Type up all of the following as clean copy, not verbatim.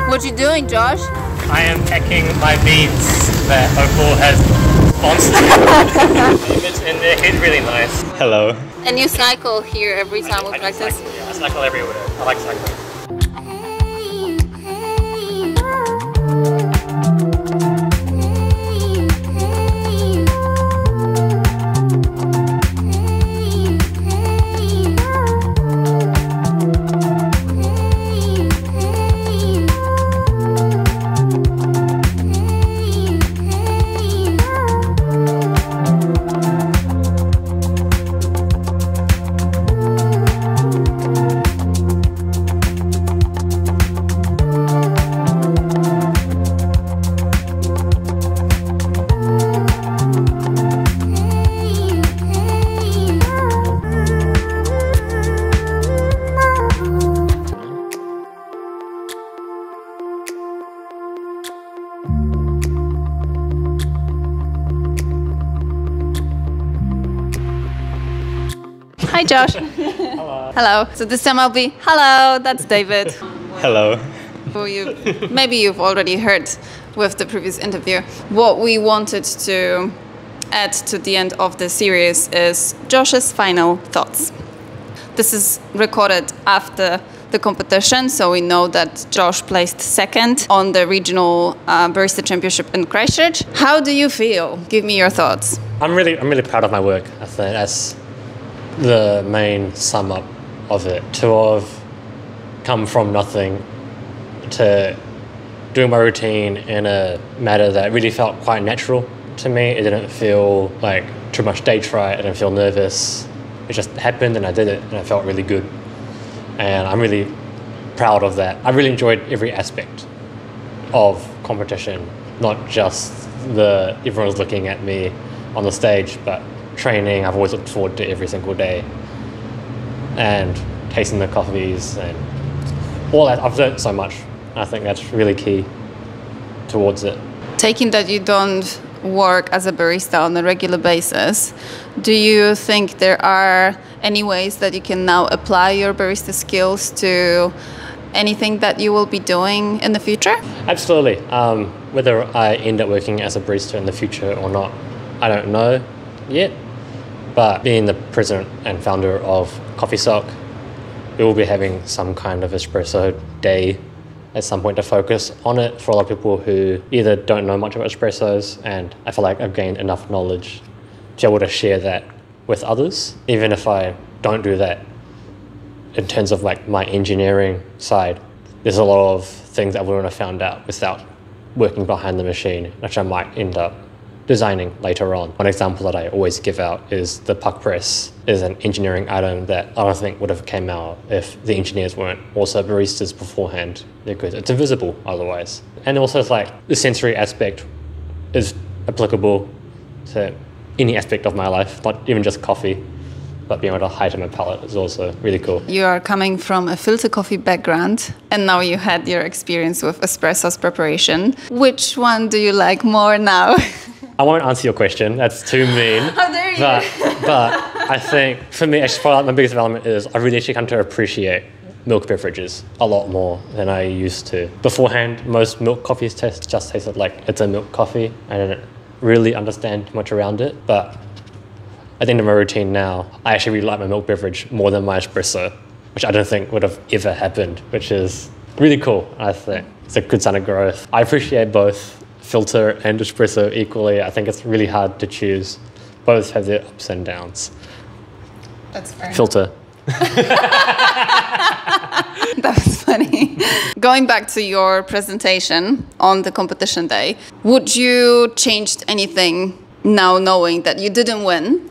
What you doing, Josh? I am packing my beans that Opal has sponsored. It's in there. It's really nice. Hello. And you cycle here every time we practice? Cycle, yeah, I cycle everywhere. I like cycling. Hi, Josh. Hello. Hello. So this time I'll be, hello, that's David. Hello. Maybe you've already heard with the previous interview. What we wanted to add to the end of the series is Josh's final thoughts. This is recorded after the competition, so we know that Josh placed second on the Regional Barista Championship in Christchurch. How do you feel? Give me your thoughts. I'm really proud of my work. I think that's the main sum up of it. To have come from nothing to doing my routine in a manner that really felt quite natural to me. It didn't feel like too much stage fright. I didn't feel nervous. It just happened and I did it and it felt really good. And I'm really proud of that. I really enjoyed every aspect of competition, not just everyone was looking at me on the stage, but training. I've always looked forward to every single day, and tasting the coffees and all that. I've learned so much. I think that's really key towards it. Taking that you don't work as a barista on a regular basis, do you think there are any ways that you can now apply your barista skills to anything that you will be doing in the future? Absolutely. Whether I end up working as a barista in the future or not, I don't know yet. But being the president and founder of Coffee Sock, we will be having some kind of espresso day at some point to focus on it for a lot of people who either don't know much about espressos, and I feel like I've gained enough knowledge to be able to share that with others. Even if I don't do that, in terms of like my engineering side, there's a lot of things I wouldn't have found out without working behind the machine, which I might end up designing later on. One example that I always give out is the puck press is an engineering item that I don't think would have came out if the engineers weren't also baristas beforehand, because it's invisible otherwise. And also it's like the sensory aspect is applicable to any aspect of my life, not even just coffee, but being able to heighten my palate is also really cool. You are coming from a filter coffee background, and now you had your experience with espresso's preparation. Which one do you like more now? I won't answer your question, that's too mean. How dare you? But I think for me, actually, my biggest development is I really actually come to appreciate milk beverages a lot more than I used to. Beforehand, most milk coffees just tasted like it's a milk coffee. I didn't really understand much around it, but at the end of my routine now, I actually really like my milk beverage more than my espresso, which I don't think would have ever happened, which is really cool, I think. It's a good sign of growth. I appreciate both filter and espresso equally. I think it's really hard to choose. Both have their ups and downs. That's fair. Filter. That was funny. Going back to your presentation on the competition day, would you change anything now knowing that you didn't win?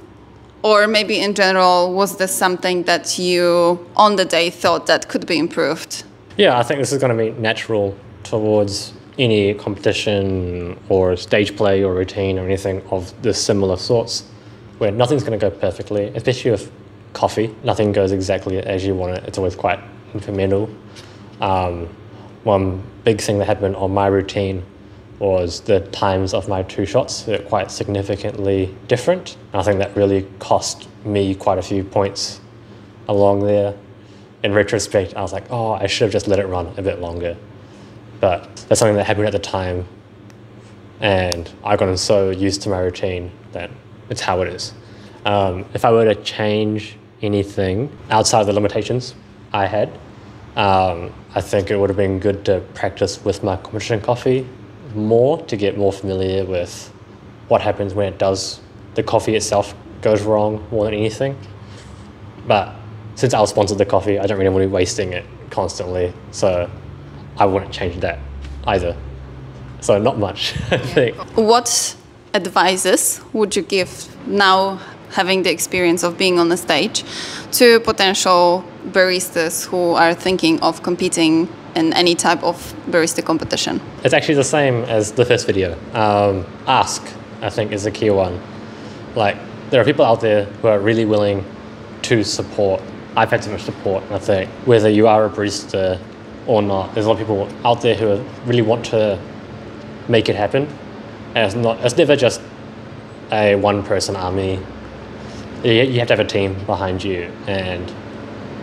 Or maybe in general, was this something that you on the day thought that could be improved? Yeah, I think this is going to be natural towards any competition or stage play or routine or anything of the similar sorts, where nothing's going to go perfectly, especially with coffee. Nothing goes exactly as you want it. It's always quite incremental. One big thing that happened on my routine was the times of my two shots were quite significantly different. And I think that really cost me quite a few points along there. In retrospect, I was like, oh, I should have just let it run a bit longer. But that's something that happened at the time, and I've gotten so used to my routine that it's how it is. If I were to change anything outside of the limitations I had, I think it would have been good to practice with my competition coffee more to get more familiar with what happens when the coffee itself goes wrong more than anything. But since I'll sponsor the coffee, I don't really want to be wasting it constantly, so I wouldn't change that either. So not much, I think. What advices would you give now, having the experience of being on the stage, to potential baristas who are thinking of competing in any type of barista competition? It's actually the same as the first video. Ask, I think, is the key one. Like, there are people out there who are really willing to support. I've had so much support, I think, whether you are a barista or not. There's a lot of people out there who really want to make it happen. And it's never just a one-person army. You have to have a team behind you, and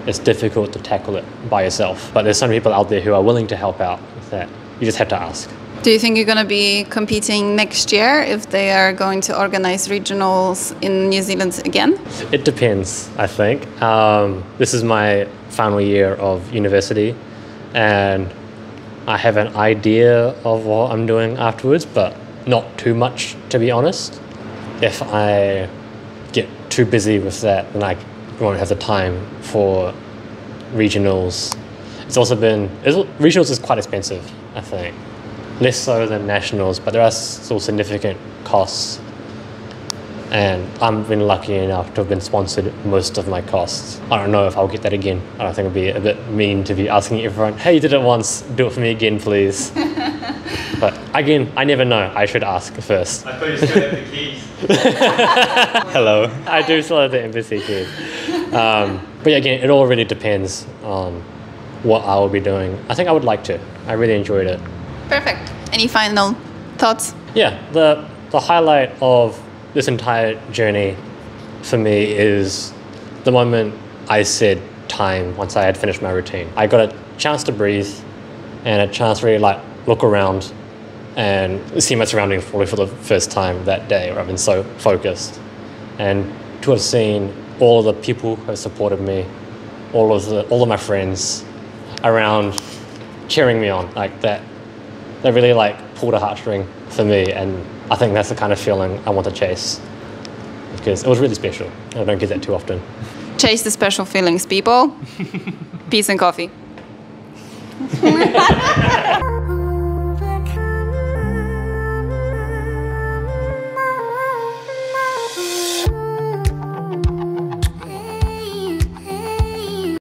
it's difficult to tackle it by yourself. But there's some people out there who are willing to help out with that. You just have to ask. Do you think you're going to be competing next year if they are going to organize regionals in New Zealand again? It depends, I think. This is my final year of university, and I have an idea of what I'm doing afterwards, but not too much, to be honest. If I get too busy with that, then I won't have the time for regionals. Regionals is quite expensive, I think. Less so than nationals, but there are still significant costs. And I've been lucky enough to have been sponsored most of my costs. I don't know if I'll get that again. I don't think it'd be a bit mean to be asking everyone, hey, you did it once, do it for me again, please. But again, I never know. I should ask first. I thought you still had the keys. Hello. I do still have the embassy keys. But yeah, again, it all really depends on what I will be doing. I think I would like to. I really enjoyed it. Perfect. Any final thoughts? Yeah, the highlight of this entire journey for me is the moment I said time once I had finished my routine. I got a chance to breathe and a chance to really look around and see my surroundings probably for the first time that day, where I've been so focused. And to have seen all of the people who have supported me, all of my friends around cheering me on like that, they really pulled a heartstring for me, and I think that's the kind of feeling I want to chase, because it was really special. I don't get that too often. Chase the special feelings, people. Peace and coffee.